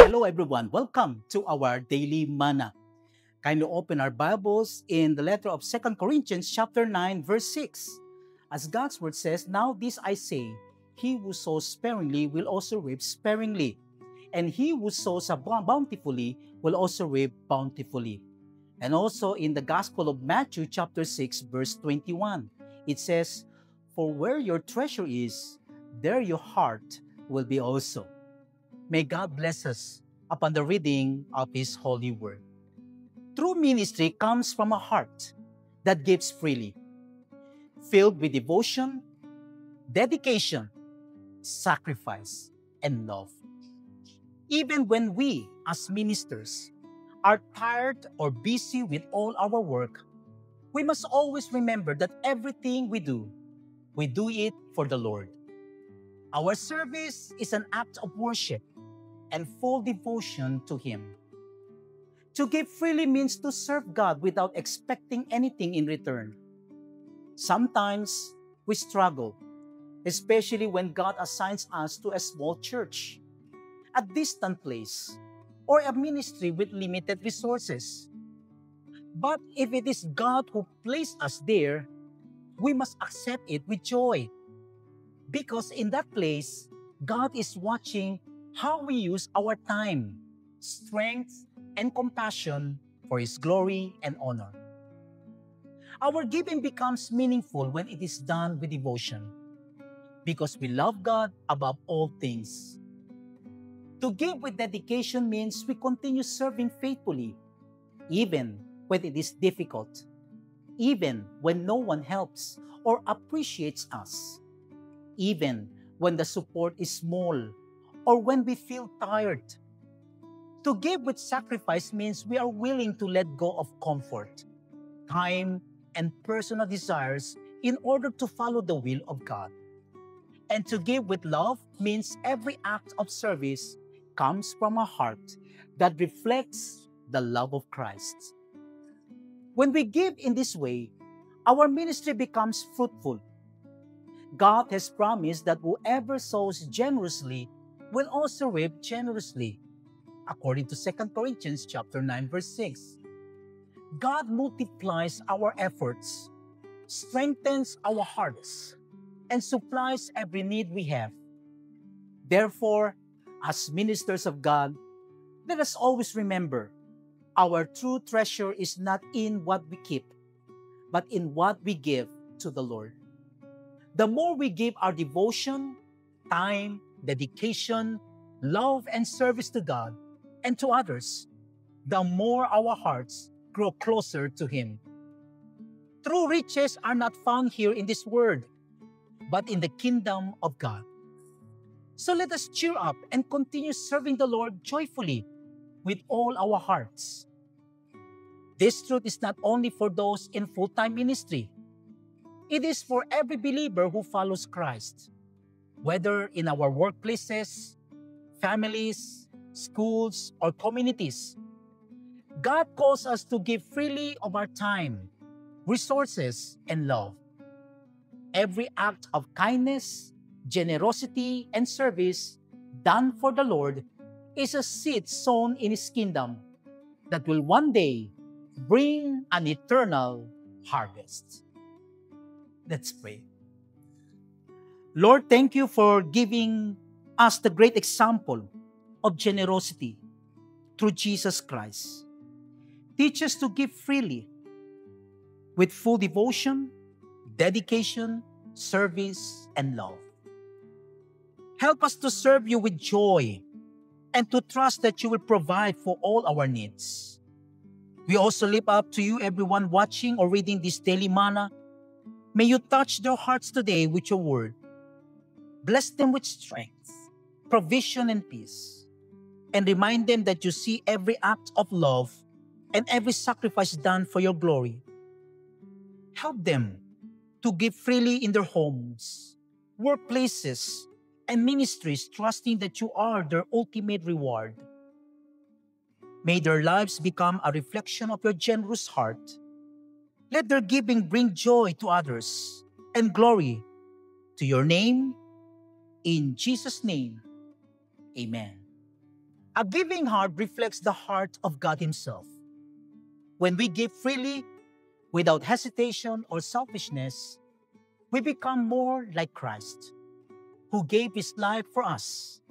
Hello everyone, welcome to our daily manna. Kindly open our Bibles in the letter of 2 Corinthians chapter 9 verse 6. As God's word says, "Now this I say, he who sows sparingly will also reap sparingly, and he who sows bountifully will also reap bountifully." And also in the Gospel of Matthew chapter 6 verse 21, it says, "For where your treasure is, there your heart will be also." May God bless us upon the reading of His holy word. True ministry comes from a heart that gives freely, filled with devotion, dedication, sacrifice, and love. Even when we, as ministers, are tired or busy with all our work, we must always remember that everything we do it for the Lord. Our service is an act of worship and full devotion to Him. To give freely means to serve God without expecting anything in return. Sometimes we struggle, especially when God assigns us to a small church, a distant place, or a ministry with limited resources. But if it is God who placed us there, we must accept it with joy. Because in that place, God is watching how we use our time, strength, and compassion for His glory and honor. Our giving becomes meaningful when it is done with devotion, because we love God above all things. To give with dedication means we continue serving faithfully, even when it is difficult, even when no one helps or appreciates us, even when the support is small, or when we feel tired. To give with sacrifice means we are willing to let go of comfort, time, and personal desires in order to follow the will of God. And to give with love means every act of service comes from a heart that reflects the love of Christ. When we give in this way, our ministry becomes fruitful. God has promised that whoever sows generously will also reap generously, according to 2 Corinthians chapter 9 verse 6. God multiplies our efforts, strengthens our hearts, and supplies every need we have. Therefore, as ministers of God, let us always remember our true treasure is not in what we keep, but in what we give to the Lord. The more we give our devotion, time, dedication, love, and service to God and to others, the more our hearts grow closer to Him. True riches are not found here in this world, but in the kingdom of God. So let us cheer up and continue serving the Lord joyfully with all our hearts. This truth is not only for those in full-time ministry. It is for every believer who follows Christ, whether in our workplaces, families, schools, or communities. God calls us to give freely of our time, resources, and love. Every act of kindness, generosity, and service done for the Lord is a seed sown in His kingdom that will one day bring an eternal harvest. Let's pray. Lord, thank you for giving us the great example of generosity through Jesus Christ. Teach us to give freely with full devotion, dedication, service, and love. Help us to serve you with joy and to trust that you will provide for all our needs. We also lift up to you everyone watching or reading this daily manna. May you touch their hearts today with your word. Bless them with strength, provision, and peace. And remind them that you see every act of love and every sacrifice done for your glory. Help them to give freely in their homes, workplaces, and ministries, trusting that you are their ultimate reward. May their lives become a reflection of your generous heart. Let their giving bring joy to others and glory to your name. In Jesus' name, amen. A giving heart reflects the heart of God Himself. When we give freely, without hesitation or selfishness, we become more like Christ, who gave His life for us.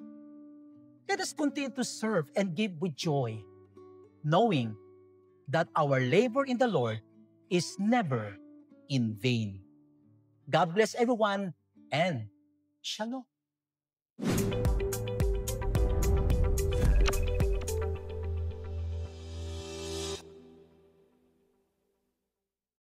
Let us continue to serve and give with joy, knowing that our labor in the Lord is never in vain. God bless everyone and Shalom.